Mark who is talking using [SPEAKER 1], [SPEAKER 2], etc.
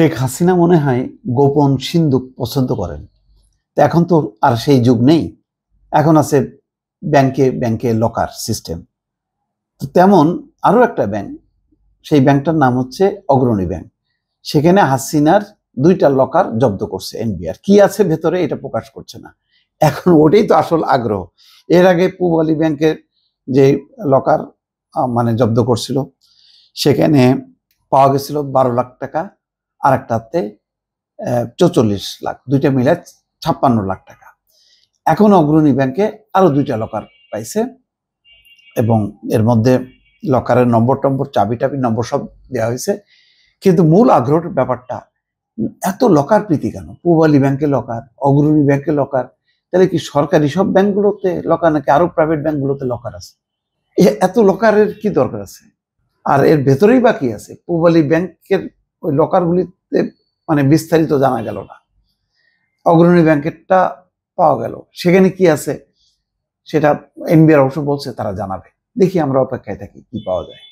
[SPEAKER 1] শেখ হাসিনা মনে হয় গোপন সিন্দুক পছন্দ করেন। তো এখন তো আর সেই যুগ নেই, এখন আছে ব্যাংকে ব্যাংকে লকার সিস্টেম। তো তেমন আরো একটা ব্যাংক, সেই ব্যাংকটার নাম হচ্ছে অগ্রণী ব্যাংক। সেখানে হাসিনার 2টা লকার জব্দ করছে এনবিআর। কি আছে ভেতরে এটা প্রকাশ করছে না, এখন ওটাই তো আসল আগ্রহ। এর আগে পূবালী ব্যাংকের যে লকার মানে জব্দ করছিল, সেখানে পাওয়া গেছিল 12 লাখ টাকা, আর একটাতে 44 লাখ, 2টা মিলে 56 লাখ টাকা। এখন অগ্রণী ব্যাংকে আরো 2টা লকার পাইছে, এবং এর মধ্যে লকারের নম্বর টম্বর চাবি টাবি নম্বর সব দেওয়া হয়েছে। কিন্তু মূল আগ্রহের ব্যাপারটা, এত লকার প্রীতি কেন? পূবালী ব্যাংকে লকার, অগ্রণী ব্যাংকে লকার, তাহলে কি সরকারি সব ব্যাংকগুলোতে লকার নাকি আরো প্রাইভেট ব্যাংকগুলোতে লকার আছে? এত লকারের কি দরকার আছে? আর এর ভেতরেই বা কি আছে? পূবালী ব্যাংকের ওই লকারগুলিতে মানে বিস্তারিত জানা গেল না, অগ্রণী ব্যাংকেরটা পাওয়া গেল। সেখানে কি আছে সেটা এনবিআর অবশ্য বলছে তারা জানাবে। দেখি, আমরা অপেক্ষায় থাকি কি পাওয়া যায়।